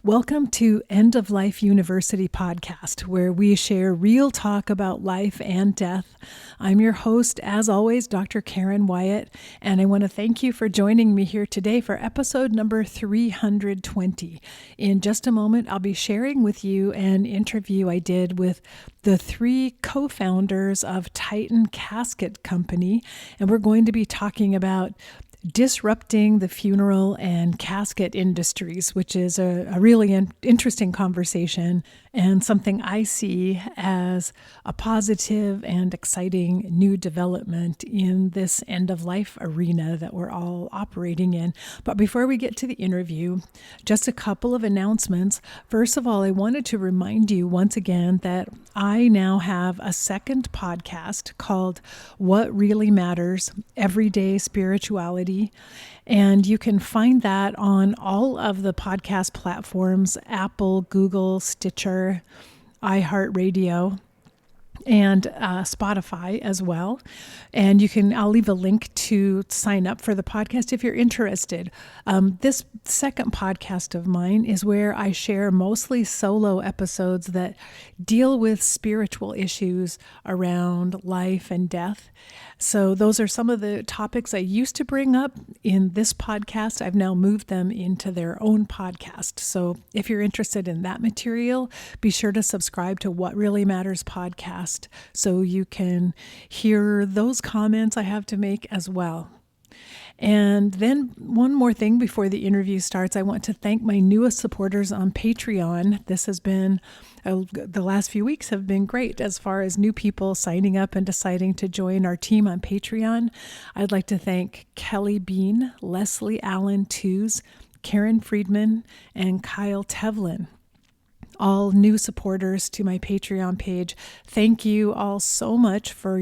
Welcome to End of Life University podcast, where we share real talk about life and death. I'm your host, as always, Dr. Karen Wyatt, and I want to thank you for joining me here today for episode number 320. In just a moment, I'll be sharing with you an interview I did with the three co-founders of Titan Casket Company, and we're going to be talking about disrupting the funeral and casket industries, which is a really interesting conversation and something I see as a positive and exciting new development in this end-of-life arena that we're all operating in. But before we get to the interview, just a couple of announcements. First of all, I wanted to remind you once again that I now have a second podcast called What Really Matters: Everyday Spirituality. And you can find that on all of the podcast platforms: Apple, Google, Stitcher, iHeartRadio, and Spotify as well. And I'll leave a link to sign up for the podcast if you're interested. This second podcast of mine is where I share mostly solo episodes that deal with spiritual issues around life and death. So those are some of the topics I used to bring up in this podcast. I've now moved them into their own podcast. So if you're interested in that material, be sure to subscribe to What Really Matters podcast so you can hear those comments I have to make as well. And then one more thing before the interview starts, I want to thank my newest supporters on Patreon. This has been, the last few weeks have been great as far as new people signing up and deciding to join our team on Patreon. I'd like to thank Kelly Bean, Leslie Allen Tews, Karen Friedman, and Kyle Tevlin, all new supporters to my Patreon page. Thank you all so much for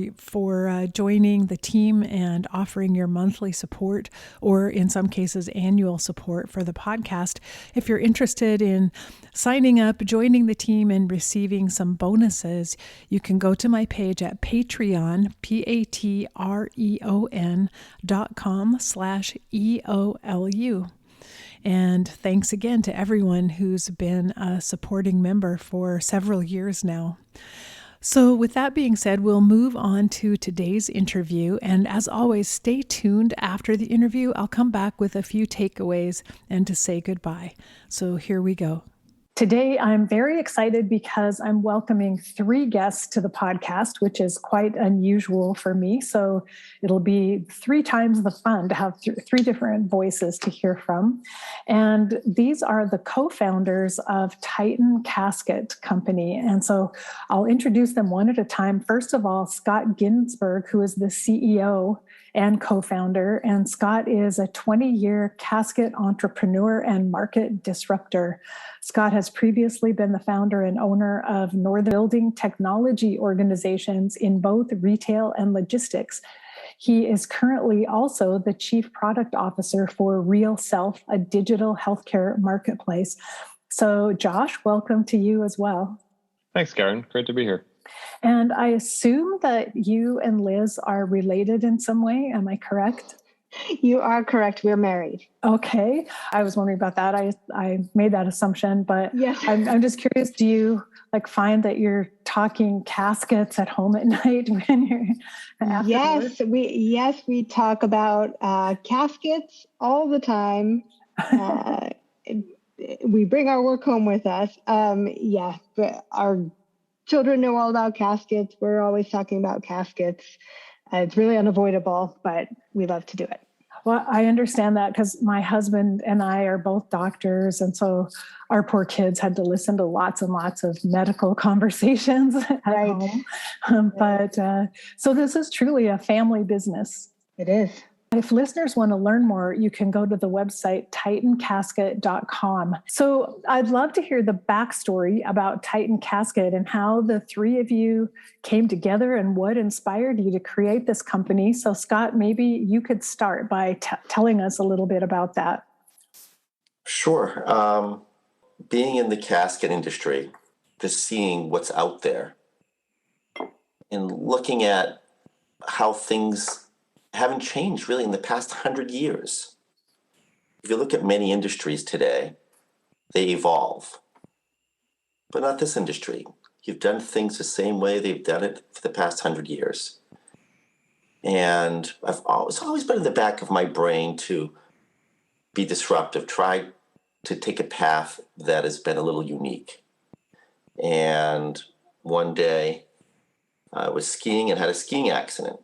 joining the team and offering your monthly support, or in some cases annual support for the podcast. If you're interested in signing up, joining the team, and receiving some bonuses, you can go to my page at Patreon, patreon.com/EOLU. And thanks again to everyone who's been a supporting member for several years now. So with that being said, we'll move on to today's interview. And as always, stay tuned after the interview. I'll come back with a few takeaways and to say goodbye. So here we go. Today, I'm very excited because I'm welcoming three guests to the podcast, which is quite unusual for me. So it'll be three times the fun to have three different voices to hear from. And these are the co-founders of Titan Casket Company. And so I'll introduce them one at a time. First of all, Scott Ginsberg, who is the CEO and co-founder. And Scott is a 20-year casket entrepreneur and market disruptor. Scott has previously been the founder and owner of Northern Building Technology organizations in both retail and logistics. He is currently also the chief product officer for Real Self, a digital healthcare marketplace. So Josh, welcome to you as well. Thanks, Karen. Great to be here. And I assume that you and Liz are related in some way. Am I correct? You are correct. We're married. Okay. I was wondering about that. I made that assumption, but yes. I'm just curious, do you find that you're talking caskets at home at night when you're afterwards? Yes, we talk about caskets all the time. We bring our work home with us. But our children know all about caskets. We're always talking about caskets. It's really unavoidable, but we love to do it. Well, I understand that because my husband and I are both doctors. And so our poor kids had to listen to lots and lots of medical conversations at home. So this is truly a family business. It is. If listeners want to learn more, you can go to the website titancasket.com. So I'd love to hear the backstory about Titan Casket and how the three of you came together and what inspired you to create this company. So Scott, maybe you could start by telling us a little bit about that. Sure. Being in the casket industry, just seeing what's out there and looking at how things haven't changed really in the past 100 years. If you look at many industries today, they evolve. But not this industry. You've done things the same way they've done it for the past 100 years. And it's always been in the back of my brain to be disruptive, try to take a path that has been a little unique. And one day I was skiing and had a skiing accident.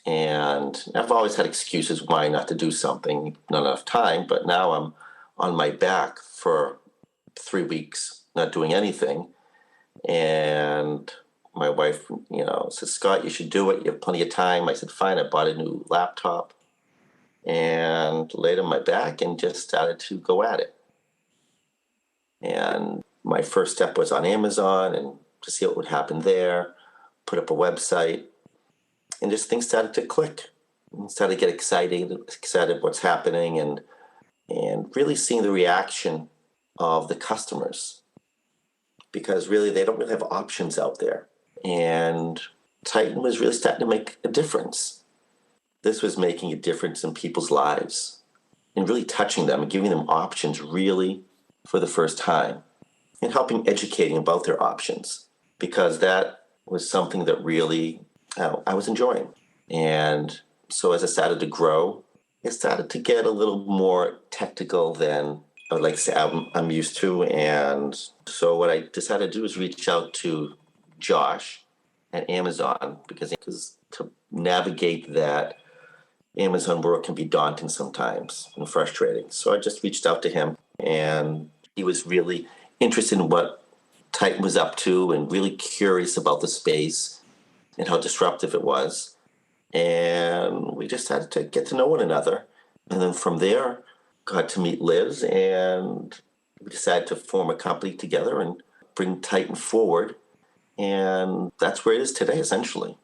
And I've always had excuses why not to do something, not enough time, but now I'm on my back for 3 weeks, not doing anything. And my wife, said, Scott, you should do it. You have plenty of time. I said, fine. I bought a new laptop and laid on my back and just started to go at it. And my first step was on Amazon and to see what would happen there, put up a website, and just things started to click. And started to get excited what's happening and really seeing the reaction of the customers. Because really, they don't really have options out there. And Titan was really starting to make a difference. This was making a difference in people's lives and really touching them and giving them options really for the first time and helping educating about their options, because that was something that really I was enjoying. And so as I started to grow, it started to get a little more technical than I would like to say I'm used to. And so what I decided to do is reach out to Josh at Amazon because to navigate that Amazon work can be daunting sometimes and frustrating. So I just reached out to him, and he was really interested in what Titan was up to and really curious about the space and how disruptive it was. And we just started to get to know one another. And then from there, got to meet Liz, and we decided to form a company together and bring Titan forward. And that's where it is today, essentially.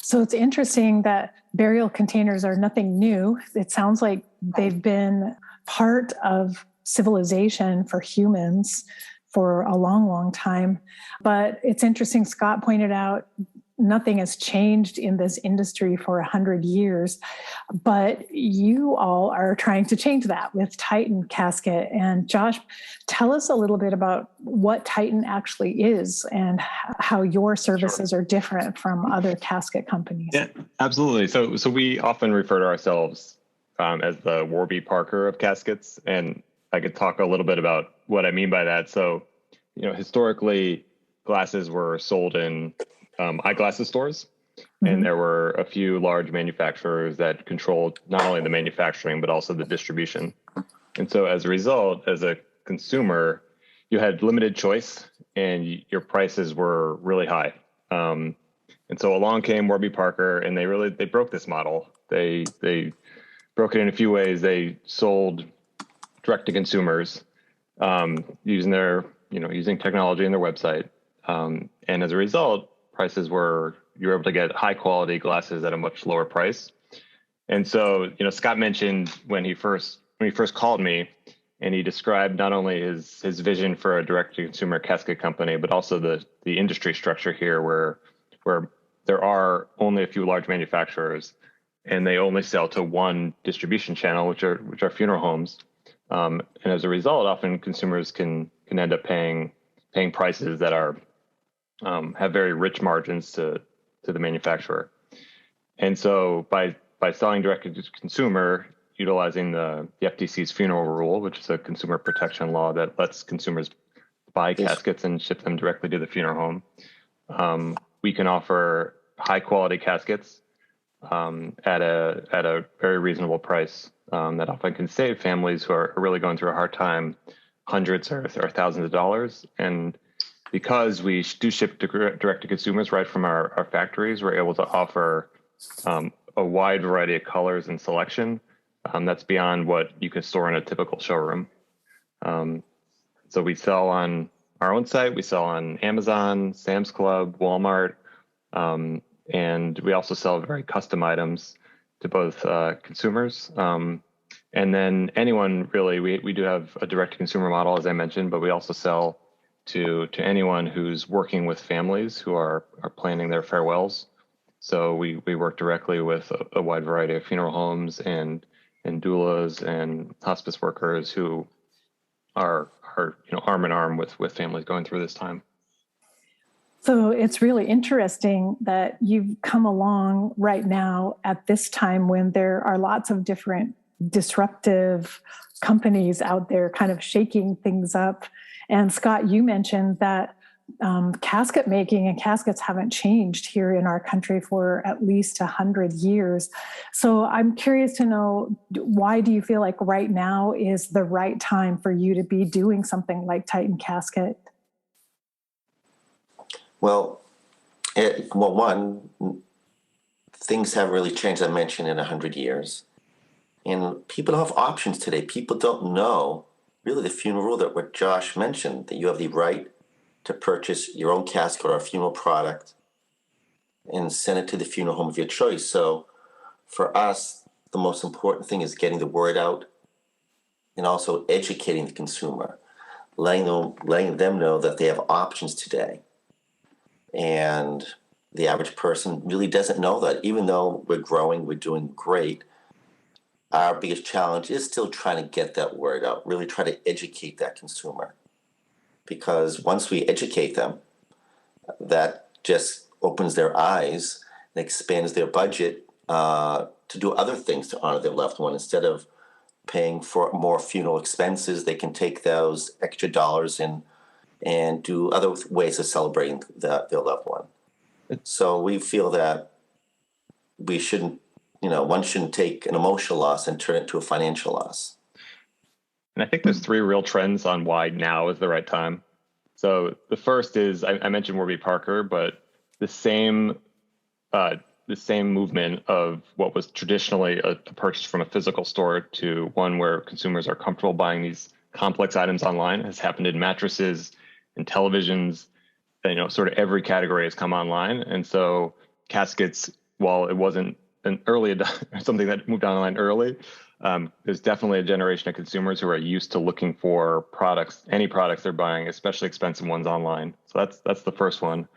So it's interesting that burial containers are nothing new. It sounds like they've been part of civilization for humans for a long, long time. But it's interesting, Scott pointed out, nothing has changed in this industry for 100 years, but you all are trying to change that with Titan Casket. And Josh, tell us a little bit about what Titan actually is and how your services are different from other casket companies. Yeah, absolutely. So we often refer to ourselves as the Warby Parker of caskets, and I could talk a little bit about what I mean by that. So, historically, glasses were sold in eyeglasses stores, and there were a few large manufacturers that controlled not only the manufacturing but also the distribution. And so as a result, as a consumer, you had limited choice and your prices were really high. And so along came Warby Parker, and they broke this model. They broke it in a few ways. They sold direct to consumers using technology in their website, and as a result, you were able to get high quality glasses at a much lower price. And so, Scott mentioned when he first called me, and he described not only his vision for a direct to consumer casket company, but also the industry structure here where there are only a few large manufacturers and they only sell to one distribution channel, which are funeral homes. And as a result, often consumers can end up paying prices that are have very rich margins to the manufacturer. And so by selling direct to consumer, utilizing the FTC's funeral rule, which is a consumer protection law that lets consumers buy caskets and ship them directly to the funeral home, we can offer high quality caskets at a very reasonable price that often can save families who are really going through a hard time hundreds or thousands of dollars. And because we do ship direct to consumers right from our factories, we're able to offer a wide variety of colors and selection that's beyond what you can store in a typical showroom. So we sell on our own site, we sell on Amazon, Sam's Club, Walmart, and we also sell very custom items to both consumers and then anyone really. We do have a direct to consumer model, as I mentioned, but we also sell to anyone who's working with families who are planning their farewells. So we work directly with a wide variety of funeral homes and doulas and hospice workers who are arm in arm with families going through this time. So it's really interesting that you've come along right now at this time when there are lots of different disruptive companies out there kind of shaking things up. And Scott, you mentioned that casket making and caskets haven't changed here in our country for at least 100 years. So I'm curious to know, why do you feel like right now is the right time for you to be doing something like Titan Casket? Well, things have really changed, I mentioned, in 100 years. And people have options today. People don't know really the funeral rule that what Josh mentioned, that you have the right to purchase your own casket or a funeral product and send it to the funeral home of your choice. So for us, the most important thing is getting the word out and also educating the consumer, letting them know that they have options today. And the average person really doesn't know that. Even though we're growing, we're doing great, our biggest challenge is still trying to get that word out, really try to educate that consumer. Because once we educate them, that just opens their eyes and expands their budget to do other things to honor their loved one. Instead of paying for more funeral expenses, they can take those extra dollars and do other ways of celebrating their loved one. So we feel that we shouldn't, one shouldn't take an emotional loss and turn it to a financial loss. And I think there's three real trends on why now is the right time. So the first is, I mentioned Warby Parker, but the same movement of what was traditionally a purchase from a physical store to one where consumers are comfortable buying these complex items online has happened in mattresses and televisions. Sort of every category has come online. And so caskets, while it wasn't an early something that moved online early, there's definitely a generation of consumers who are used to looking for products, any products they're buying, especially expensive ones, online. So that's the first one.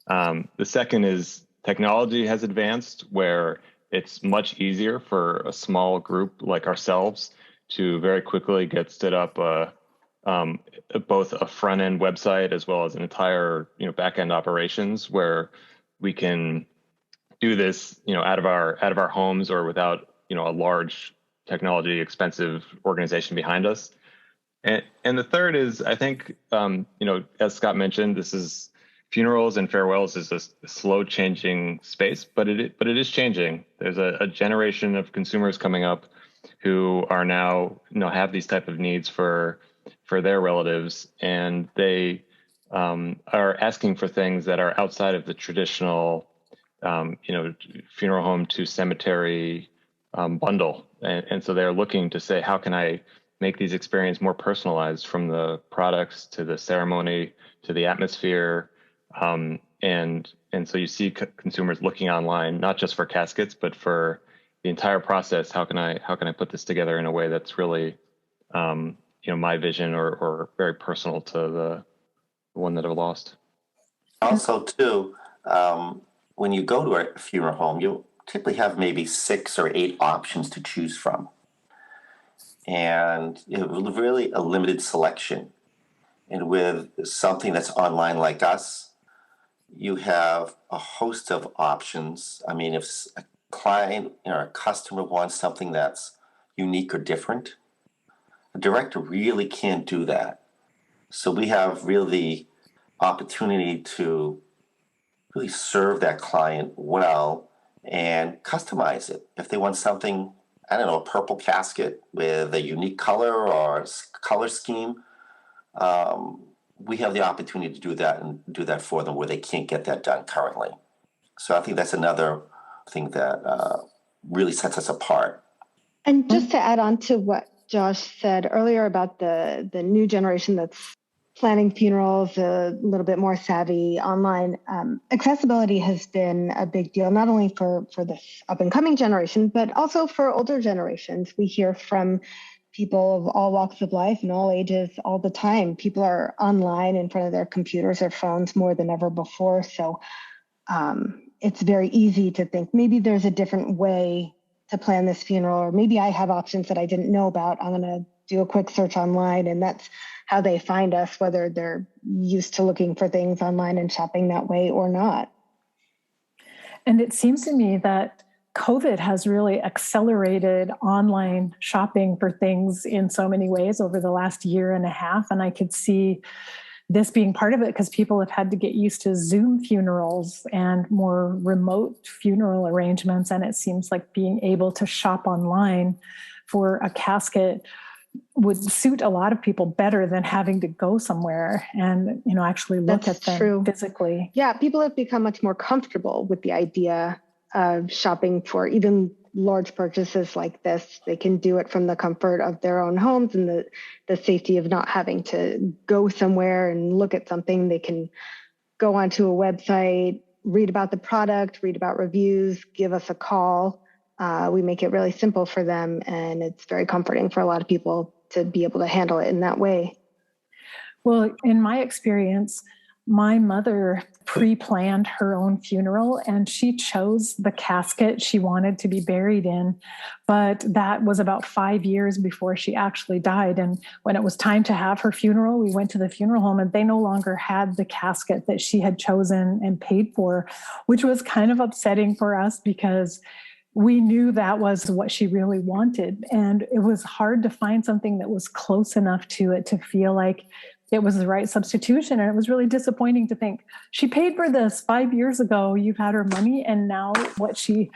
The second is technology has advanced, where it's much easier for a small group like ourselves to very quickly get stood up both a front end website as well as an entire back end operations, where we can do this out of our homes or without a large technology expensive organization behind us. And the third is, I think, as Scott mentioned, this is funerals and farewells is a slow changing space, but it is changing. There's a generation of consumers coming up who are now have these type of needs for their relatives, and they are asking for things that are outside of the traditional funeral home to cemetery bundle. And so they're looking to say, how can I make these experiences more personalized, from the products to the ceremony to the atmosphere? And so you see consumers looking online, not just for caskets, but for the entire process. How can I put this together in a way that's really, my vision or very personal to the one that I've lost? Also, too, when you go to a funeral home, you typically have maybe 6 or 8 options to choose from. And it was really a limited selection. And with something that's online like us, you have a host of options. I mean, if a client or a customer wants something that's unique or different, a director really can't do that. So we have really opportunity to really serve that client well and customize it. If they want something, I don't know, a purple casket with a unique color or color scheme, we have the opportunity to do that and do that for them where they can't get that done currently. So I think that's another thing that really sets us apart. And just to add on to what Josh said earlier about the new generation that's planning funerals a little bit more savvy online, accessibility has been a big deal, not only for this up and coming generation, but also for older generations. We hear from people of all walks of life and all ages all the time. People are online in front of their computers or phones more than ever before. So it's very easy to think maybe there's a different way to plan this funeral, or maybe I have options that I didn't know about. I'm going to do a quick search online, and that's how they find us, whether they're used to looking for things online and shopping that way or not. And it seems to me that COVID has really accelerated online shopping for things in so many ways over the last year and a half. And I could see this being part of it because people have had to get used to Zoom funerals and more remote funeral arrangements. And it seems like being able to shop online for a casket would suit a lot of people better than having to go somewhere and, actually look at them physically. Yeah, people have become much more comfortable with the idea of shopping for even large purchases like this. They can do it from the comfort of their own homes and the safety of not having to go somewhere and look at something. They can go onto a website, read about the product, read about reviews, give us a call. We make it really simple for them, and it's very comforting for a lot of people to be able to handle it in that way. Well, in my experience, my mother pre-planned her own funeral and she chose the casket she wanted to be buried in. But that was about 5 years before she actually died. And when it was time to have her funeral, we went to the funeral home and they no longer had the casket that she had chosen and paid for, which was kind of upsetting for us because we knew that was what she really wanted. And it was hard to find something that was close enough to it to feel like it was the right substitution. And it was really disappointing to think she paid for this 5 years ago. You've had her money and now what she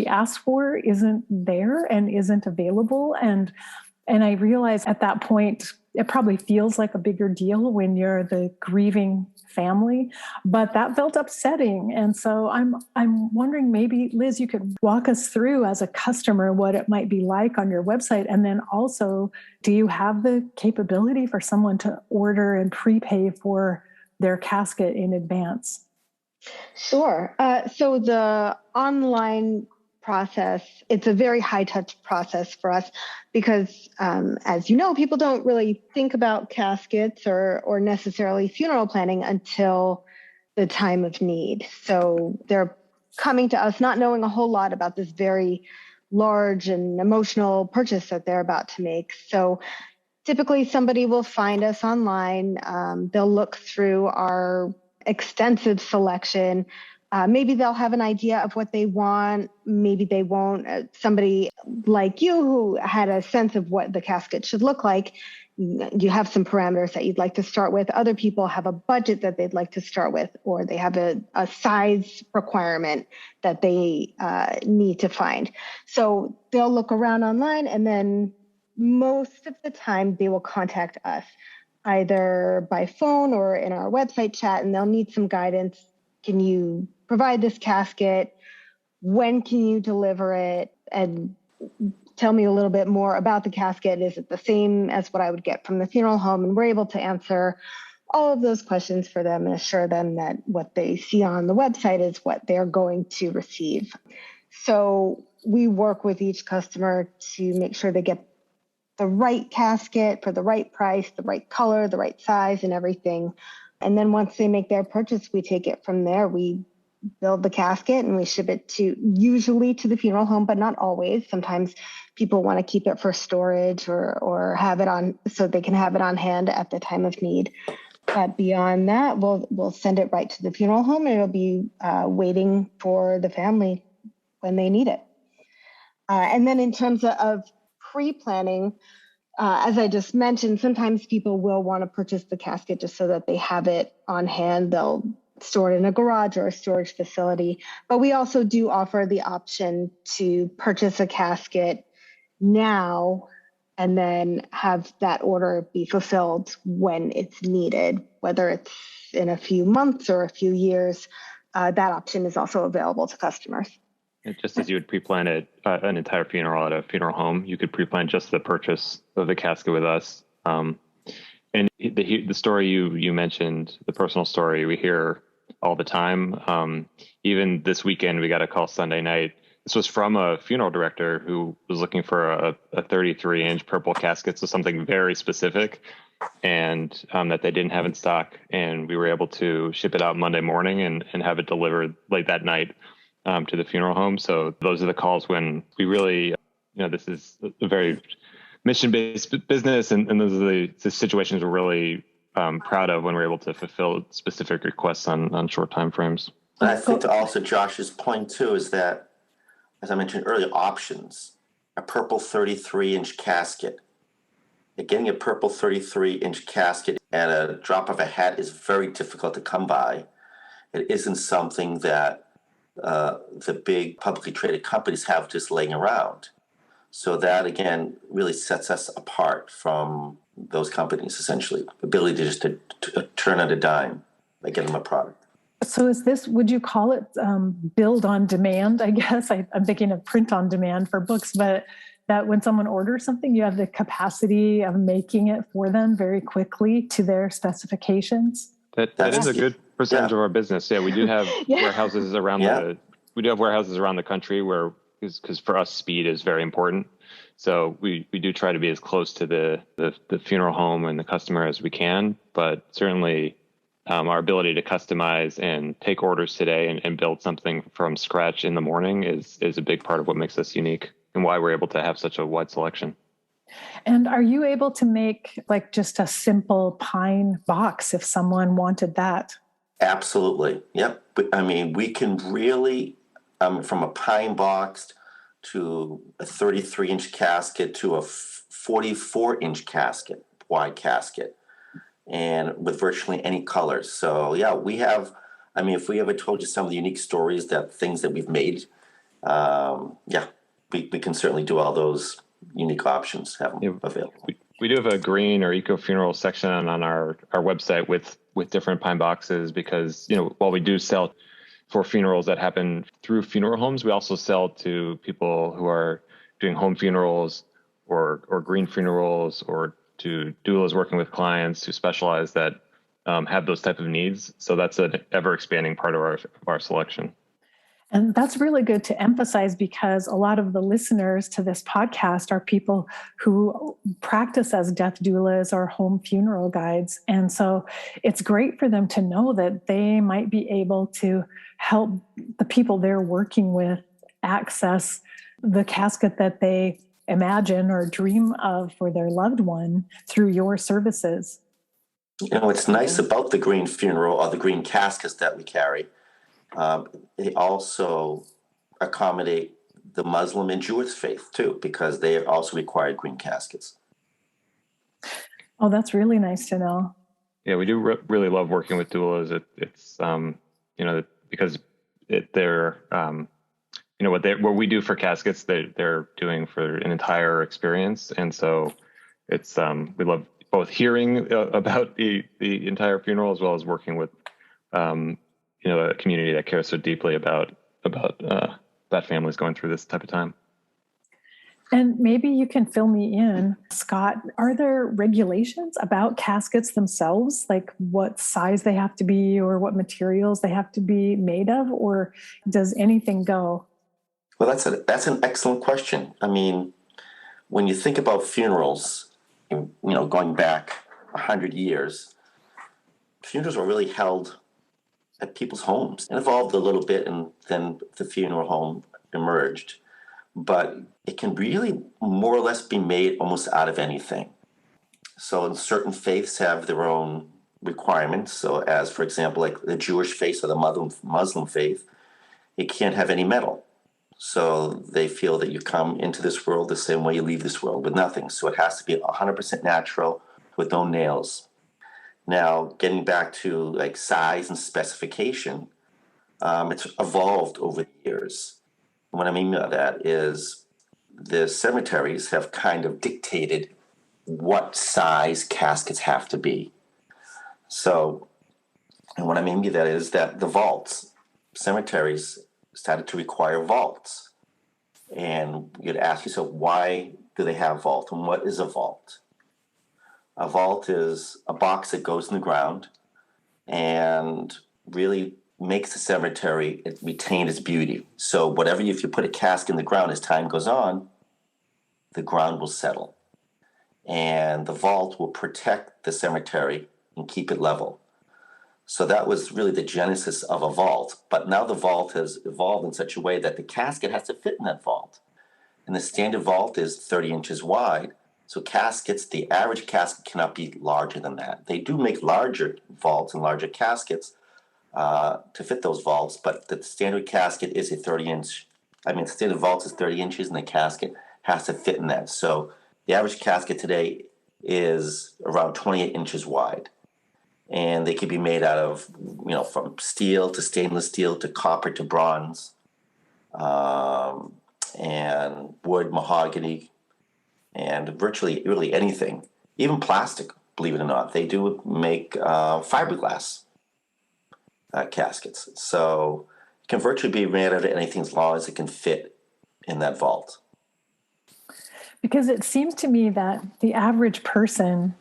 asked for isn't there and isn't available. And I realized at that point, it probably feels like a bigger deal when you're the grieving family, but that felt upsetting. And so I'm wondering, maybe Liz, you could walk us through as a customer what it might be like on your website. And then also, do you have the capability for someone to order and prepay for their casket in advance? Sure. So the online process, it's a very high touch process for us because, as you know, people don't really think about caskets or necessarily funeral planning until the time of need. So they're coming to us not knowing a whole lot about this very large and emotional purchase that they're about to make. So typically somebody will find us online. They'll look through our extensive selection. Maybe they'll have an idea of what they want. Maybe they won't. Somebody like you who had a sense of what the casket should look like, you have some parameters that you'd like to start with. Other people have a budget that they'd like to start with, or they have a size requirement that they need to find. So they'll look around online, and then most of the time they will contact us either by phone or in our website chat, and they'll need some guidance. Can you provide this casket? When can you deliver it? And tell me a little bit more about the casket. Is it the same as what I would get from the funeral home? And we're able to answer all of those questions for them and assure them that what they see on the website is what they're going to receive. So we work with each customer to make sure they get the right casket for the right price, the right color, the right size, and everything. And then once they make their purchase, we take it from there. We build the casket and we ship it usually to the funeral home, but not always. Sometimes people want to keep it for storage or have it on so they can have it on hand at the time of need. But beyond that, we'll send it right to the funeral home and it'll be waiting for the family when they need it. And then in terms of pre-planning, as I just mentioned, sometimes people will want to purchase the casket just so that they have it on hand. They'll store it in a garage or a storage facility. But we also do offer the option to purchase a casket now and then have that order be fulfilled when it's needed, whether it's in a few months or a few years. That option is also available to customers. Just as you would pre-plan an entire funeral at a funeral home, you could pre-plan just the purchase of the casket with us. And the story you mentioned, the personal story, we hear all the time. Even this weekend, we got a call Sunday night. This was from a funeral director who was looking for a 33-inch purple casket, so something very specific, and that they didn't have in stock. And we were able to ship it out Monday morning and have it delivered late that night to the funeral home. So those are the calls when we really, this is a very mission-based business, and those are the situations we're really proud of when we're able to fulfill specific requests on short time frames. And I think to also Josh's point too is that, as I mentioned earlier, options. A purple 33-inch casket. Getting a purple 33-inch casket at a drop of a hat is very difficult to come by. It isn't something that the big publicly traded companies have just laying around. So that, again, really sets us apart from those companies, essentially. The ability to just to turn on a dime by getting them a product. So is this, would you call it build on demand? I guess I'm thinking of print on demand for books, but that when someone orders something, you have the capacity of making it for them very quickly to their specifications. That is a good percentage of our business. Yeah, we do have warehouses around the country where, because for us speed is very important. So we do try to be as close to the funeral home and the customer as we can, but certainly our ability to customize and take orders today and build something from scratch in the morning is a big part of what makes us unique and why we're able to have such a wide selection. And are you able to make like just a simple pine box if someone wanted that? Absolutely. Yep. But I mean, we can really, from a pine box to a 33-inch casket to a 44-inch casket, wide casket, and with virtually any colors. So yeah, we have, I mean, if we ever told you some of the unique stories, that things that we've made, we can certainly do all those unique options, have them available. We do have a green or eco funeral section on our website with different pine boxes because, while we do sell for funerals that happen through funeral homes, we also sell to people who are doing home funerals or green funerals, or to doulas working with clients who specialize that have those type of needs. So that's an ever expanding part of our selection. And that's really good to emphasize because a lot of the listeners to this podcast are people who practice as death doulas or home funeral guides. And so it's great for them to know that they might be able to help the people they're working with access the casket that they imagine or dream of for their loved one through your services. What's nice about the green funeral or the green caskets that we carry, they also accommodate the Muslim and Jewish faith too, because they also require green caskets. Oh, that's really nice to know. Yeah, we do really love working with doulas. It's because they're what we do for caskets, they're doing for an entire experience, and so it's we love both hearing about the entire funeral as well as working with a community that cares so deeply about that families going through this type of time. And maybe you can fill me in, Scott, are there regulations about caskets themselves, like what size they have to be or what materials they have to be made of, or does anything go? Well, that's an excellent question. I mean, when you think about funerals, going back 100 years, funerals were really held at people's homes. It evolved a little bit, and then the funeral home emerged. But it can really more or less be made almost out of anything. So certain faiths have their own requirements. So as, for example, like the Jewish faith or the Muslim faith, it can't have any metal. So they feel that you come into this world the same way you leave this world, with nothing. So it has to be 100% natural with no nails. Now, getting back to like size and specification, it's evolved over the years. What I mean by that is the cemeteries have kind of dictated what size caskets have to be. So, and what I mean by that is that the vaults, cemeteries started to require vaults. And you'd ask yourself, why do they have vault? And what is a vault? A vault is a box that goes in the ground and really makes the cemetery retain its beauty. So if you put a cask in the ground, as time goes on, the ground will settle. And the vault will protect the cemetery and keep it level. So that was really the genesis of a vault. But now the vault has evolved in such a way that the casket has to fit in that vault. And the standard vault is 30 inches wide, So caskets, the average casket cannot be larger than that. They do make larger vaults and larger caskets to fit those vaults, but the standard casket is a 30-inch. The standard vault is 30 inches, and the casket has to fit in that. So the average casket today is around 28 inches wide. And they could be made out of, from steel to stainless steel to copper to bronze, and wood, mahogany, and virtually really anything, even plastic, believe it or not. They do make fiberglass caskets. So it can virtually be made out of anything as long as it can fit in that vault. Because it seems to me that the average person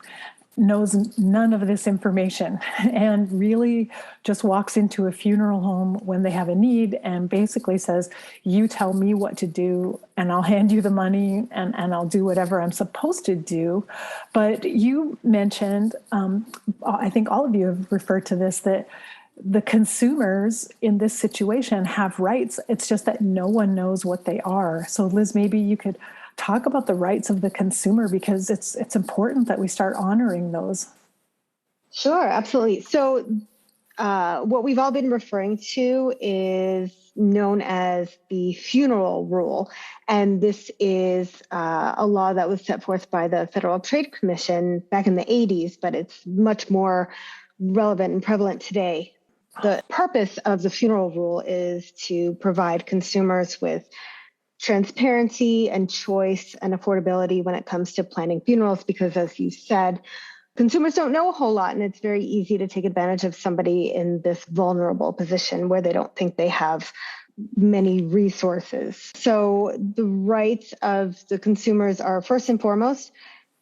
knows none of this information and really just walks into a funeral home when they have a need and basically says, you tell me what to do and I'll hand you the money and I'll do whatever I'm supposed to do. But you mentioned, I think all of you have referred to this, that the consumers in this situation have rights. It's just that no one knows what they are. So Liz, maybe you could talk about the rights of the consumer, because it's important that we start honoring those. Sure, absolutely. So what we've all been referring to is known as the funeral rule. And this is a law that was set forth by the Federal Trade Commission back in the 80s, but it's much more relevant and prevalent today. The purpose of the funeral rule is to provide consumers with transparency and choice and affordability when it comes to planning funerals, because as you said, consumers don't know a whole lot, and it's very easy to take advantage of somebody in this vulnerable position where they don't think they have many resources. So the rights of the consumers are, first and foremost,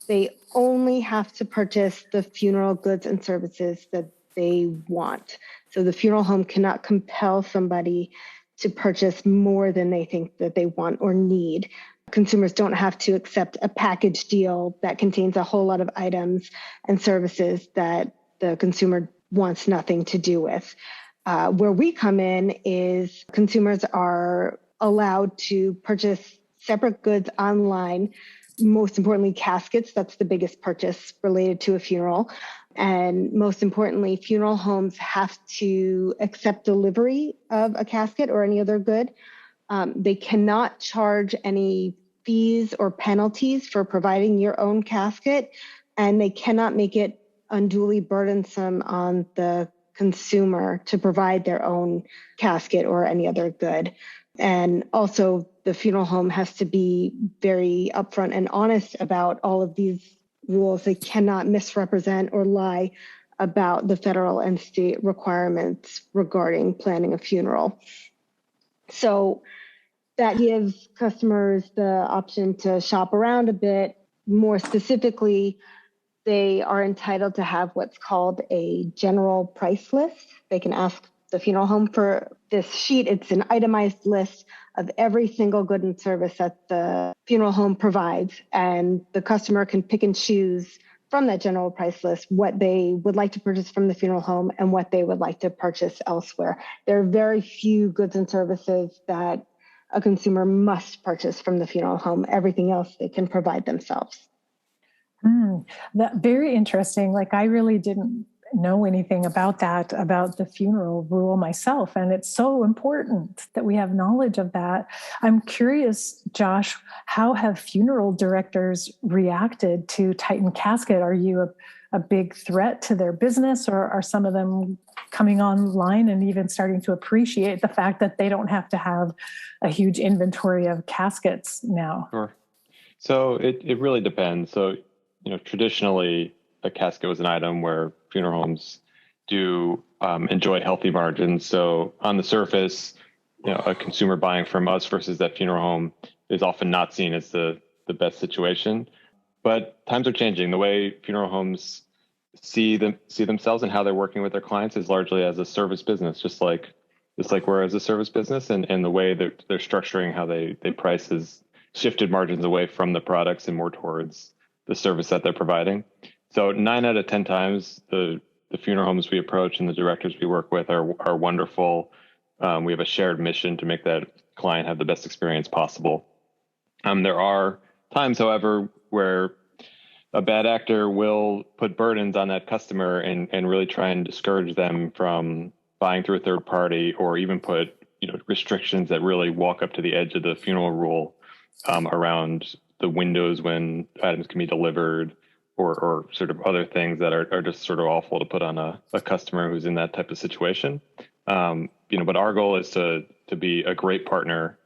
they only have to purchase the funeral goods and services that they want. So the funeral home cannot compel somebody to purchase more than they think that they want or need. Consumers don't have to accept a package deal that contains a whole lot of items and services that the consumer wants nothing to do with. Where we come in is consumers are allowed to purchase separate goods online, most importantly, caskets. That's the biggest purchase related to a funeral. And most importantly, funeral homes have to accept delivery of a casket or any other good. They cannot charge any fees or penalties for providing your own casket, and they cannot make it unduly burdensome on the consumer to provide their own casket or any other good. And also, the funeral home has to be very upfront and honest about all of these rules. They cannot misrepresent or lie about the federal and state requirements regarding planning a funeral. So that gives customers the option to shop around a bit. More specifically, they are entitled to have what's called a general price list. They can ask the funeral home for this sheet. It's an itemized list of every single good and service that the funeral home provides, and the customer can pick and choose from that general price list what they would like to purchase from the funeral home and what they would like to purchase elsewhere. There are very few goods and services that a consumer must purchase from the funeral home. Everything else they can provide themselves. That very interesting. Like, I really didn't know anything about that, about the funeral rule myself. And it's so important that we have knowledge of that. I'm curious, Josh, how have funeral directors reacted to Titan Casket? Are you a big threat to their business, or are some of them coming online and even starting to appreciate the fact that they don't have to have a huge inventory of caskets now? Sure. So it really depends. So, traditionally, a casket was an item where funeral homes do enjoy healthy margins. So on the surface, a consumer buying from us versus that funeral home is often not seen as the best situation. But times are changing. The way funeral homes see themselves and how they're working with their clients is largely as a service business, just like we're as a service business, and the way that they're structuring how they price has shifted margins away from the products and more towards the service that they're providing. So 9 out of 10 times, the funeral homes we approach and the directors we work with are wonderful. We have a shared mission to make that client have the best experience possible. There are times, however, where a bad actor will put burdens on that customer and really try and discourage them from buying through a third party, or even put restrictions that really walk up to the edge of the funeral rule around the windows when items can be delivered, or sort of other things that are just sort of awful to put on a customer who's in that type of situation. But our goal is to be a great partner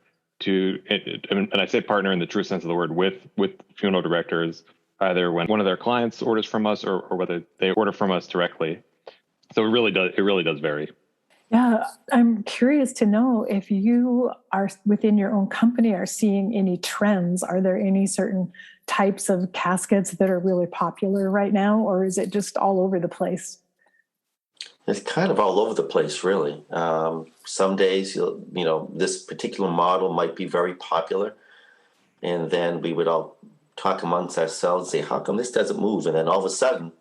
and I say partner in the true sense of the word, with funeral directors, either when one of their clients orders from us or whether they order from us directly. So it really does vary. Yeah, I'm curious to know if you are within your own company are seeing any trends. Are there any certain types of caskets that are really popular right now, or is it just all over the place? It's kind of all over the place, really. Some days, this particular model might be very popular, and then we would all talk amongst ourselves, say, how come this doesn't move? And then all of a sudden,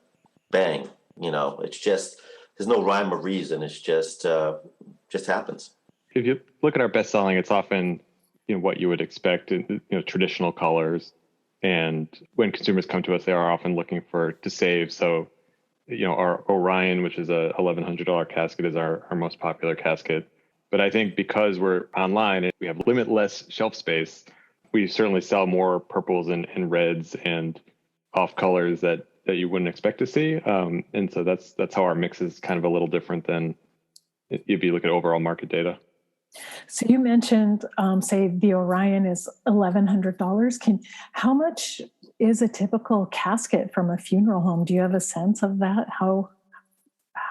bang, it's just, there's no rhyme or reason. It's just happens. If you look at our best selling, it's often what you would expect, traditional colors. And when consumers come to us, they are often looking to save. So, our Orion, which is a $1,100 casket, is our most popular casket. But I think because we're online and we have limitless shelf space, we certainly sell more purples and reds and off colors that you wouldn't expect to see. And so that's how our mix is kind of a little different than if you look at overall market data. So you mentioned, say, the Orion is $1,100. How much is a typical casket from a funeral home? Do you have a sense of that? How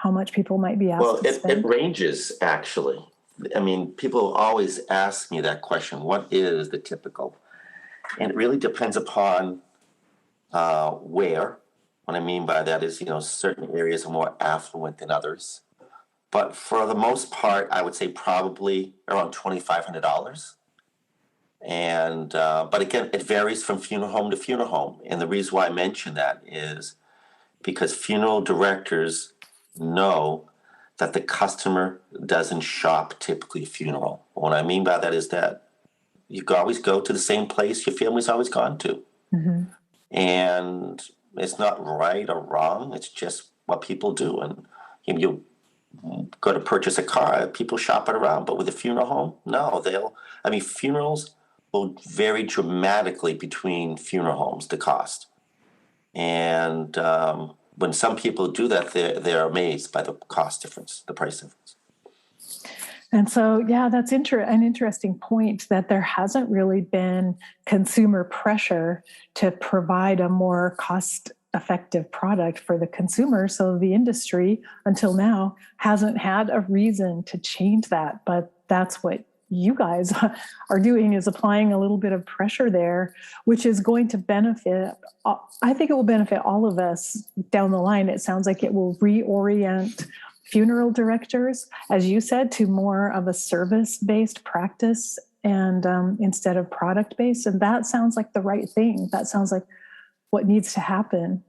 much people might be asked to spend? It ranges, actually. I mean, people always ask me that question, what is the typical? And it really depends upon where. What I mean by that is, certain areas are more affluent than others. But for the most part, I would say probably around $2,500. And but again, it varies from funeral home to funeral home. And the reason why I mention that is because funeral directors know that the customer doesn't shop typically a funeral. What I mean by that is that you always go to the same place your family's always gone to. Mm-hmm. And it's not right or wrong. It's just what people do. And you go to purchase a car, people shop it around. But with a funeral home, no, funerals will vary dramatically between funeral homes, the cost. And when some people do that, they're amazed by the cost difference, the price difference. And so, yeah, that's an interesting point, that there hasn't really been consumer pressure to provide a more cost-effective product for the consumer. So the industry, until now, hasn't had a reason to change that. But that's what you guys are doing, is applying a little bit of pressure there, which is going to benefit. I think it will benefit all of us down the line. It sounds like it will reorient funeral directors, as you said, to more of a service-based practice and instead of product-based. And that sounds like the right thing. That sounds like what needs to happen.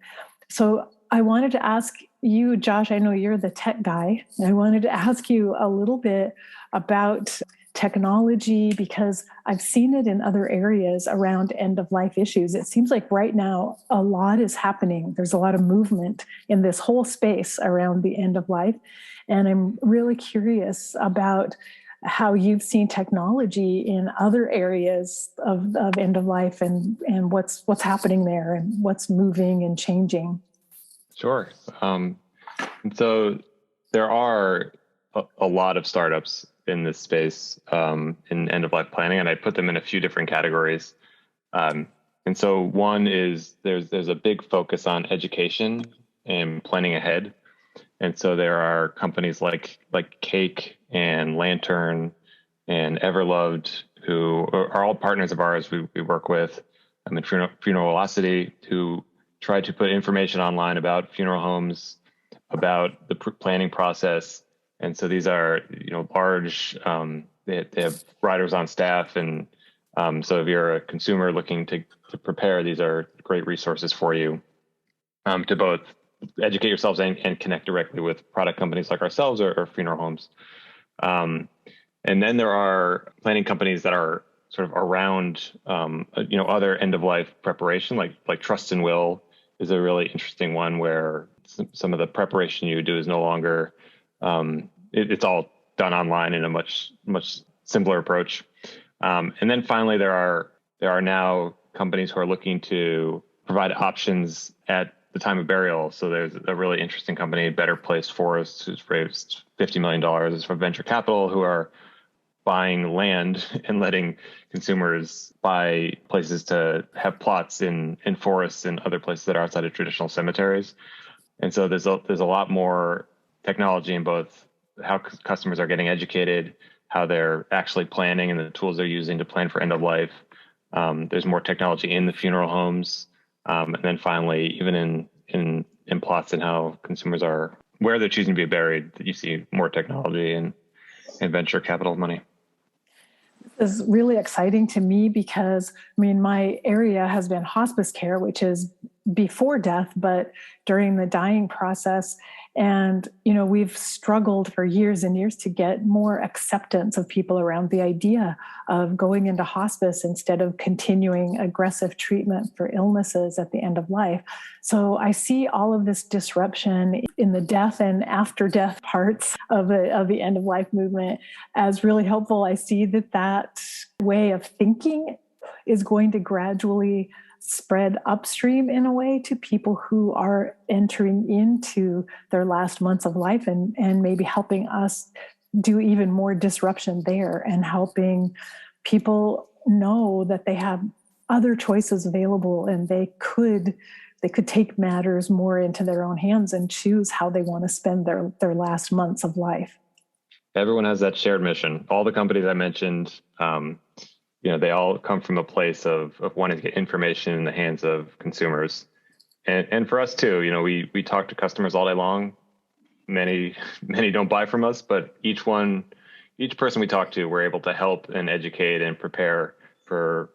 So I wanted to ask you, Josh, I know you're the tech guy, and I wanted to ask you a little bit about technology, because I've seen it in other areas around end-of-life issues. It seems like right now a lot is happening. There's a lot of movement in this whole space around the end of life. And I'm really curious about how you've seen technology in other areas of end of life, and what's happening there and what's moving and changing. Sure. And so there are a lot of startups in this space in end-of-life planning, and I put them in a few different categories. And so one is there's a big focus on education and planning ahead. And so there are companies like Cake and Lantern and Everloved, who are all partners of ours we work with, and Funeral Velocity, who try to put information online about funeral homes, about the planning process. And so these are, large, they have writers on staff. And so if you're a consumer looking to prepare, these are great resources for you to both educate yourselves and connect directly with product companies like ourselves or funeral homes. And then there are planning companies that are sort of around, other end of life preparation, like Trust and Will is a really interesting one where some of the preparation you do is no longer, it's all done online in a much simpler approach. And then finally, there are now companies who are looking to provide options at the time of burial. So there's a really interesting company, Better Place Forests, who's raised $50 million from venture capital, who are buying land and letting consumers buy places to have plots in forests and other places that are outside of traditional cemeteries. And so there's a lot more technology in both how customers are getting educated, how they're actually planning, and the tools they're using to plan for end of life. There's more technology in the funeral homes. And then finally, even in plots and how consumers are, where they're choosing to be buried, that you see more technology and venture capital money. This is really exciting to me because, my area has been hospice care, which is before death, but during the dying process. And, we've struggled for years and years to get more acceptance of people around the idea of going into hospice instead of continuing aggressive treatment for illnesses at the end of life. So I see all of this disruption in the death and after death parts of the end of life movement as really helpful. I see that way of thinking is going to gradually spread upstream in a way to people who are entering into their last months of life and maybe helping us do even more disruption there and helping people know that they have other choices available and they could take matters more into their own hands and choose how they want to spend their last months of life. Everyone has that shared mission. All the companies I mentioned, they all come from a place of wanting to get information in the hands of consumers. And for us too, we talk to customers all day long. Many don't buy from us, but each person we talk to, we're able to help and educate and prepare for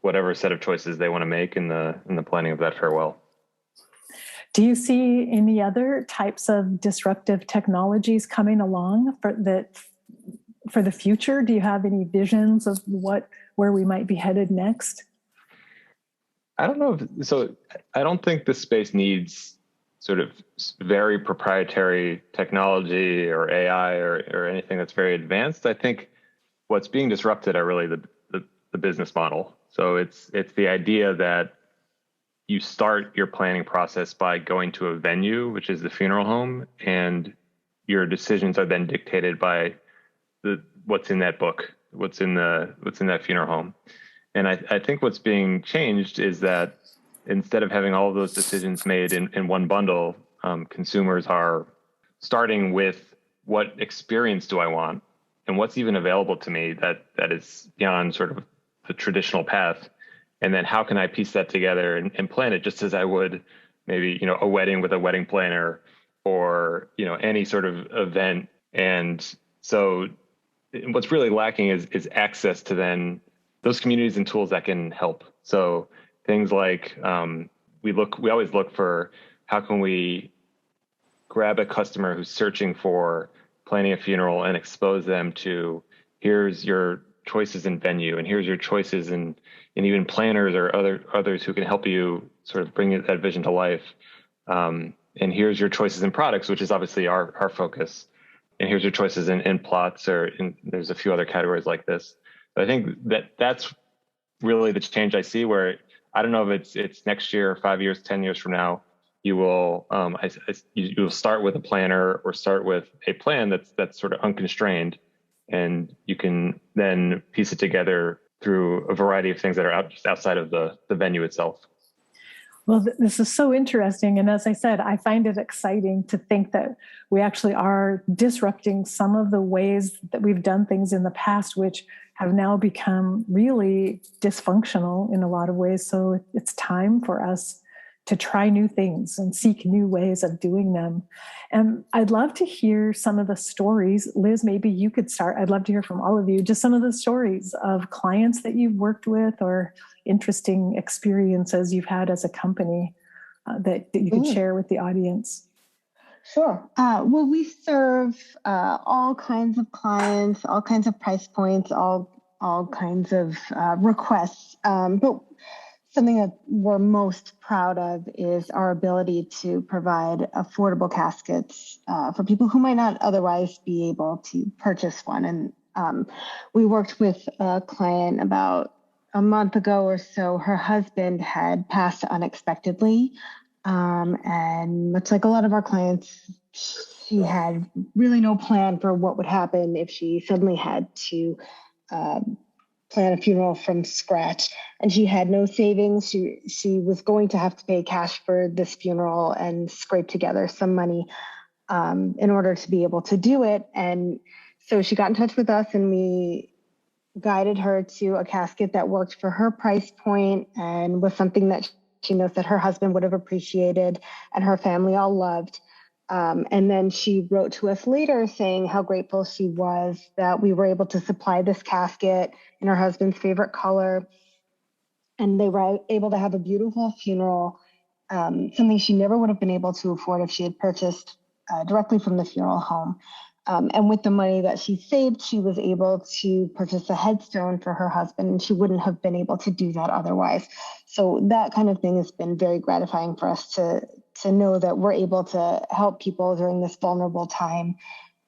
whatever set of choices they want to make in the planning of that farewell. Do you see any other types of disruptive technologies coming along for the future? Do you have any visions of where we might be headed next? I don't know. So I don't think this space needs sort of very proprietary technology or AI or anything that's very advanced. I think what's being disrupted are really the business model. So it's the idea that you start your planning process by going to a venue, which is the funeral home, and your decisions are then dictated by what's in that book, what's in that funeral home. And I think what's being changed is that instead of having all of those decisions made in one bundle, consumers are starting with what experience do I want and what's even available to me that is beyond sort of the traditional path. And then how can I piece that together and plan it just as I would maybe, a wedding with a wedding planner or, any sort of event. And so what's really lacking is access to then those communities and tools that can help. So things like we always look for how can we grab a customer who's searching for planning a funeral and expose them to here's your choices in venue and here's your choices and even planners or others who can help you sort of bring that vision to life. And here's your choices in products, which is obviously our focus. And here's your choices in plots there's a few other categories like this. But I think that's really the change I see where I don't know if it's next year, 5 years, 10 years from now, you will you'll start with a planner or start with a plan that's sort of unconstrained. And you can then piece it together through a variety of things that are just outside of the venue itself. Well, this is so interesting. And as I said, I find it exciting to think that we actually are disrupting some of the ways that we've done things in the past, which have now become really dysfunctional in a lot of ways. So it's time for us to try new things and seek new ways of doing them. And I'd love to hear some of the stories. Liz, maybe you could start. I'd love to hear from all of you, just some of the stories of clients that you've worked with or interesting experiences you've had as a company that you could share with the audience. Sure. Well, we serve all kinds of clients, all kinds of price points, all kinds of requests. But something that we're most proud of is our ability to provide affordable caskets for people who might not otherwise be able to purchase one. And we worked with a client about a month ago or so. Her husband had passed unexpectedly. And much like a lot of our clients, she had really no plan for what would happen if she suddenly had to plan a funeral from scratch. And she had no savings. She was going to have to pay cash for this funeral and scrape together some money in order to be able to do it. And so she got in touch with us, and we guided her to a casket that worked for her price point and was something that she knows that her husband would have appreciated and her family all loved. And then she wrote to us later saying how grateful she was that we were able to supply this casket in her husband's favorite color. And they were able to have a beautiful funeral, something she never would have been able to afford if she had purchased directly from the funeral home. And with the money that she saved, she was able to purchase a headstone for her husband, and she wouldn't have been able to do that otherwise. So that kind of thing has been very gratifying for us to know that we're able to help people during this vulnerable time,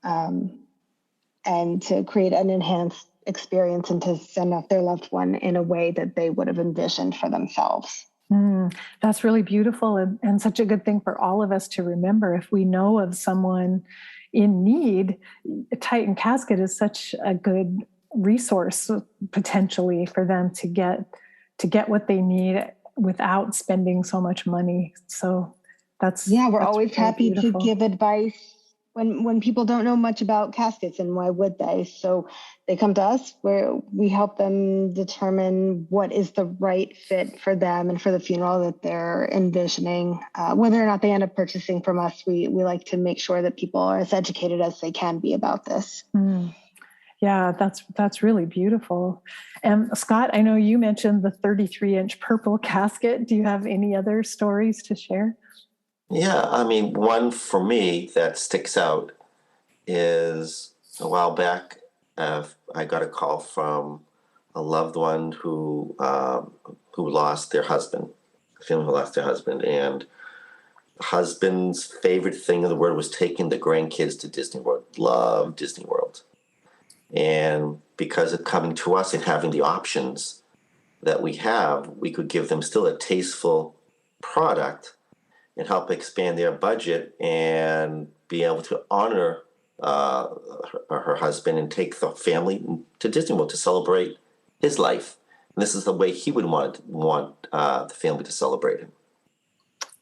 and to create an enhanced experience and to send off their loved one in a way that they would have envisioned for themselves. That's really beautiful, and such a good thing for all of us to remember. If we know of someone in need, Titan Casket is such a good resource potentially for them to get what they need without spending so much money. So we're that's always really happy beautiful. to give advice when people don't know much about caskets, and why would they? So they come to us where we help them determine what is the right fit for them and for the funeral that they're envisioning. Whether or not they end up purchasing from us, we like to make sure that people are as educated as they can be about this. Yeah, that's really beautiful. And Scott, I know you mentioned the 33-inch purple casket. Do you have any other stories to share? Yeah, I mean, one for me that sticks out is a while back, I got a call from a loved one who lost their husband, a family who lost their husband, and the husband's favorite thing in the world was taking the grandkids to Disney World. Loved Disney World, and because of coming to us and having the options that we have, we could give them still a tasteful product and help expand their budget and be able to honor her husband and take the family to Disney World to celebrate his life. And this is the way he would want the family to celebrate him.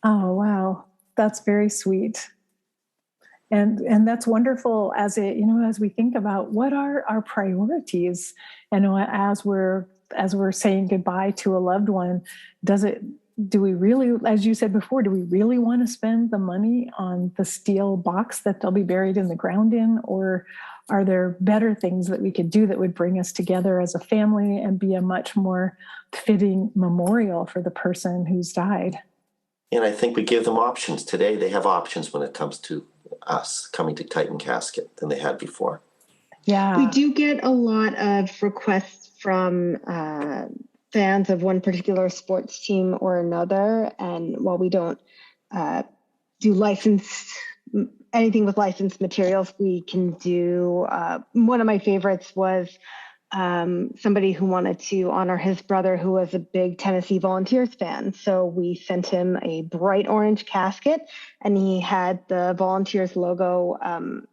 Oh, wow. That's very sweet. And that's wonderful as we think about what are our priorities, and as we're saying goodbye to a loved one, do we really, as you said before, do we really want to spend the money on the steel box that they'll be buried in the ground in? Or are there better things that we could do that would bring us together as a family and be a much more fitting memorial for the person who's died? And I think we give them options. Today they have options when it comes to us coming to Titan Casket than they had before. Yeah. We do get a lot of requests from fans of one particular sports team or another. And while we don't do anything with licensed materials, we can do, one of my favorites was somebody who wanted to honor his brother who was a big Tennessee Volunteers fan. So we sent him a bright orange casket, and he had the Volunteers logo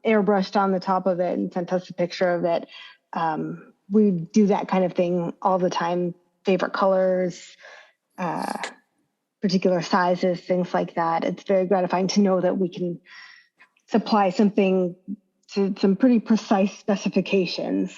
airbrushed on the top of it and sent us a picture of it. We do that kind of thing all the time. Favorite colors, particular sizes, things like that. It's very gratifying to know that we can supply something to some pretty precise specifications.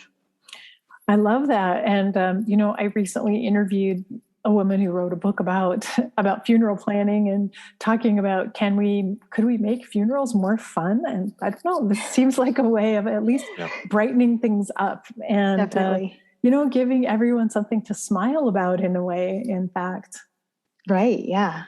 I love that. And, I recently interviewed a woman who wrote a book about funeral planning and talking about could we make funerals more fun? And I don't know, this seems like a way of at least brightening things up and, Definitely. Giving everyone something to smile about in a way, in fact. Right. Yeah.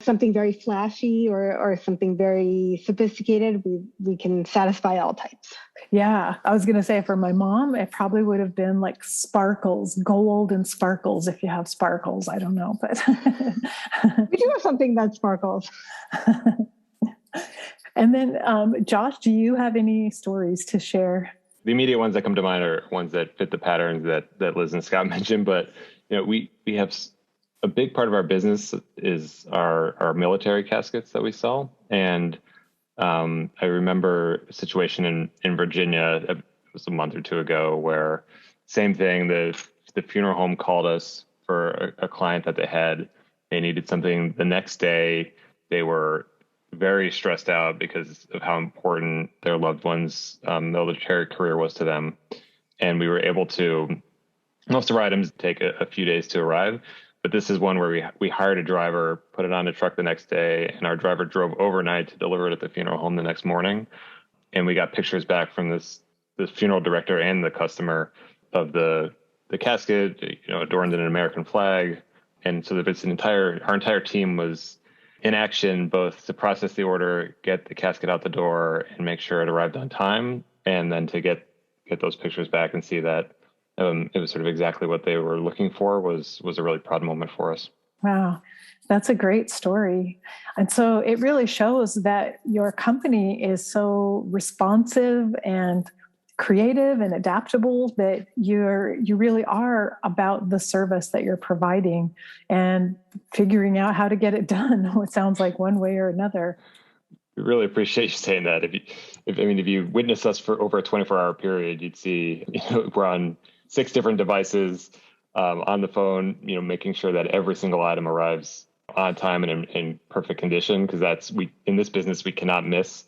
something very flashy or something very sophisticated, we can satisfy all types. Yeah, I was going to say for my mom, it probably would have been like sparkles, gold and sparkles. If you have sparkles, I don't know, but we do have something that sparkles. And then, Josh, do you have any stories to share? The immediate ones that come to mind are ones that fit the patterns that Liz and Scott mentioned. But we have a big part of our business is our military caskets that we sell. And I remember a situation in Virginia, it was a month or two ago, where same thing, the funeral home called us for a client that they had. They needed something the next day. They were very stressed out because of how important their loved one's military career was to them. And we were able to, most of our items take a few days to arrive, but this is one where we hired a driver, put it on a truck the next day, and our driver drove overnight to deliver it at the funeral home the next morning. And we got pictures back from the funeral director and the customer of the casket, adorned in an American flag. And so that our entire team was in action, both to process the order, get the casket out the door, and make sure it arrived on time, and then to get those pictures back and see that it was sort of exactly what they were looking for was a really proud moment for us. Wow, that's a great story. And so it really shows that your company is so responsive and creative and adaptable, that you really are about the service that you're providing and figuring out how to get it done. It sounds like one way or another. We really appreciate you saying that. If you witness us for over a 24-hour period, you'd see we're on 6 different devices, on the phone, making sure that every single item arrives on time and in perfect condition, because in this business we cannot miss.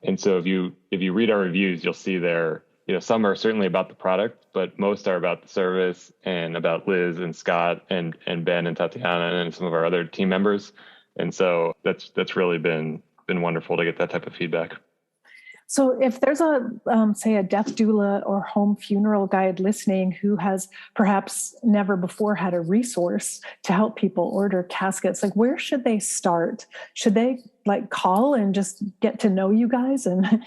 And so if you read our reviews, you'll see there, some are certainly about the product, but most are about the service and about Liz and Scott and Ben and Tatiana and some of our other team members. And so that's really been wonderful to get that type of feedback. So if there's say a death doula or home funeral guide listening who has perhaps never before had a resource to help people order caskets, like where should they start? Should they call and just get to know you guys and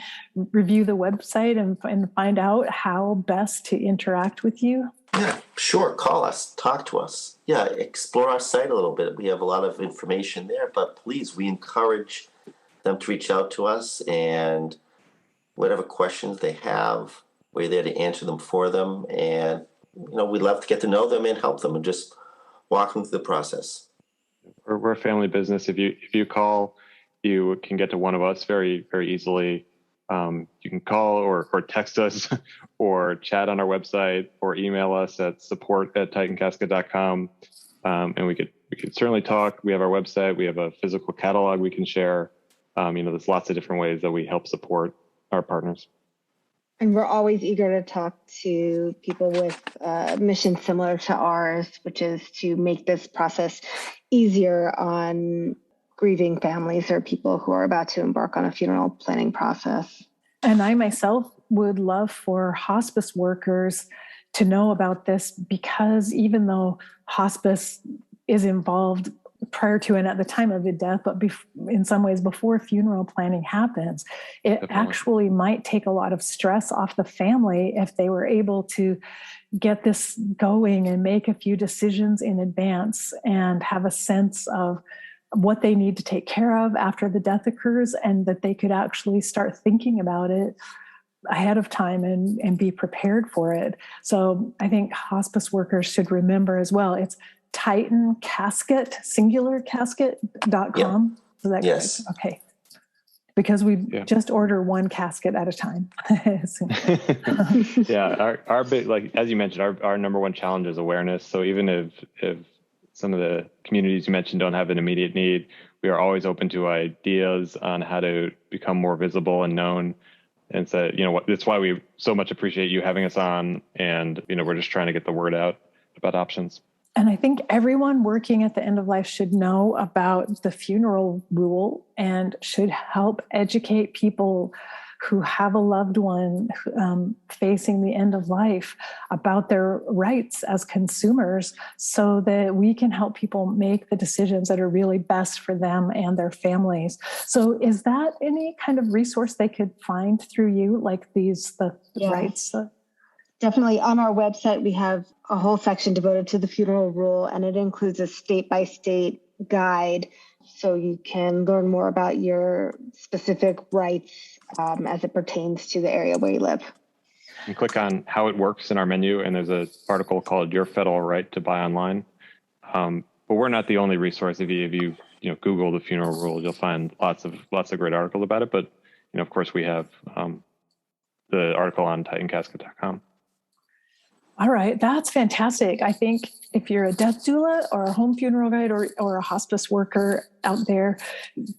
review the website and find out how best to interact with you? Yeah, sure. Call us, talk to us. Yeah, explore our site a little bit. We have a lot of information there, but please, we encourage them to reach out to us, and whatever questions they have, we're there to answer them for them. And, we'd love to get to know them and help them and just walk them through the process. We're a family business. If you call, you can get to one of us very, very easily. You can call or text us or chat on our website or email us at support@titancasket.com. And we could certainly talk. We have our website. We have a physical catalog we can share. There's lots of different ways that we help support our partners. And we're always eager to talk to people with missions similar to ours, which is to make this process easier on grieving families or people who are about to embark on a funeral planning process. And I myself would love for hospice workers to know about this, because even though hospice is involved prior to and at the time of the death, but in some ways before funeral planning happens, it Definitely. Actually might take a lot of stress off the family if they were able to get this going and make a few decisions in advance and have a sense of what they need to take care of after the death occurs, and that they could actually start thinking about it ahead of time and be prepared for it. So I think hospice workers should remember as well, it's Titan Casket, singular casket.com. Yeah. Is that yes. Correct? Okay. Because we just order one casket at a time. Yeah. Our big, as you mentioned, our number one challenge is awareness. So even if some of the communities you mentioned don't have an immediate need, we are always open to ideas on how to become more visible and known. And so, that's why we so much appreciate you having us on. And, we're just trying to get the word out about options. And I think everyone working at the end of life should know about the funeral rule and should help educate people who have a loved one facing the end of life about their rights as consumers, so that we can help people make the decisions that are really best for them and their families. So is that any kind of resource they could find through you, like the rights? Definitely. On our website, we have a whole section devoted to the funeral rule, and it includes a state-by-state guide, so you can learn more about your specific rights as it pertains to the area where you live. You click on how it works in our menu, and there's an article called "Your Federal Right to Buy Online." But we're not the only resource. If you Google the funeral rule, you'll find lots of great articles about it. But of course, we have the article on TitanCasket.com. All right, that's fantastic. I think if you're a death doula or a home funeral guide or a hospice worker out there,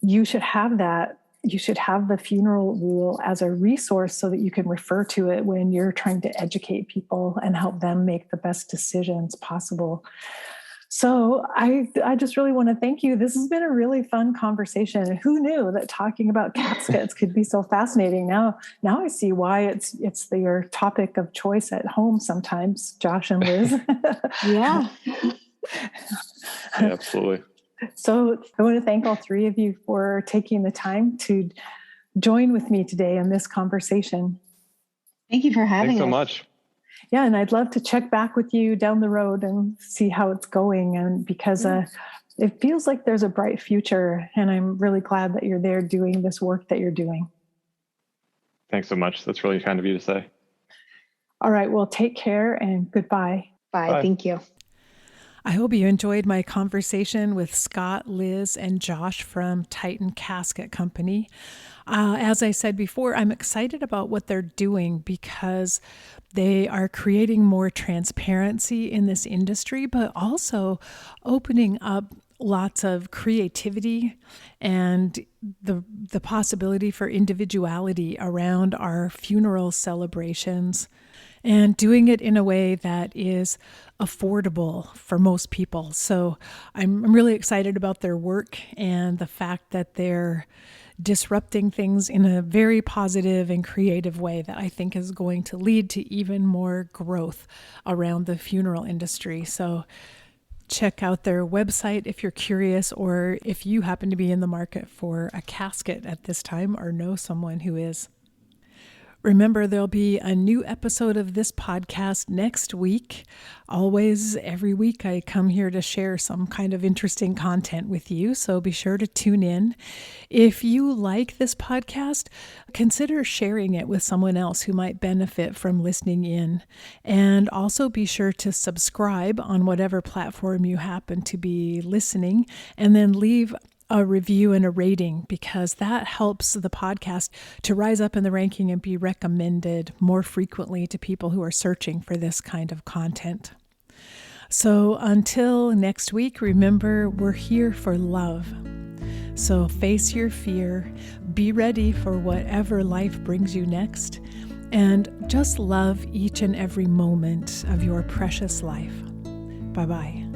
you should have that. You should have the funeral rule as a resource so that you can refer to it when you're trying to educate people and help them make the best decisions possible. So I just really want to thank you. This has been a really fun conversation. Who knew that talking about caskets could be so fascinating? Now I see why it's your topic of choice at home sometimes, Josh and Liz. Yeah. Yeah, absolutely. So I want to thank all three of you for taking the time to join with me today in this conversation. Thank you for having us. Thanks so much. Yeah, and I'd love to check back with you down the road and see how it's going. And because it feels like there's a bright future, and I'm really glad that you're there doing this work that you're doing. Thanks so much. That's really kind of you to say. All right, well, take care and goodbye. Bye. Thank you. I hope you enjoyed my conversation with Scott, Liz, and Josh from Titan Casket Company. As I said before, I'm excited about what they're doing because they are creating more transparency in this industry, but also opening up lots of creativity and the possibility for individuality around our funeral celebrations, and doing it in a way that is affordable for most people. So I'm really excited about their work and the fact that they're disrupting things in a very positive and creative way that I think is going to lead to even more growth around the funeral industry. So check out their website if you're curious, or if you happen to be in the market for a casket at this time or know someone who is. Remember, there'll be a new episode of this podcast next week. Always, every week, I come here to share some kind of interesting content with you, so be sure to tune in. If you like this podcast, consider sharing it with someone else who might benefit from listening in. And also be sure to subscribe on whatever platform you happen to be listening, and then leave a review and a rating, because that helps the podcast to rise up in the ranking and be recommended more frequently to people who are searching for this kind of content. So until next week, remember, we're here for love. So face your fear, be ready for whatever life brings you next, and just love each and every moment of your precious life. Bye-bye.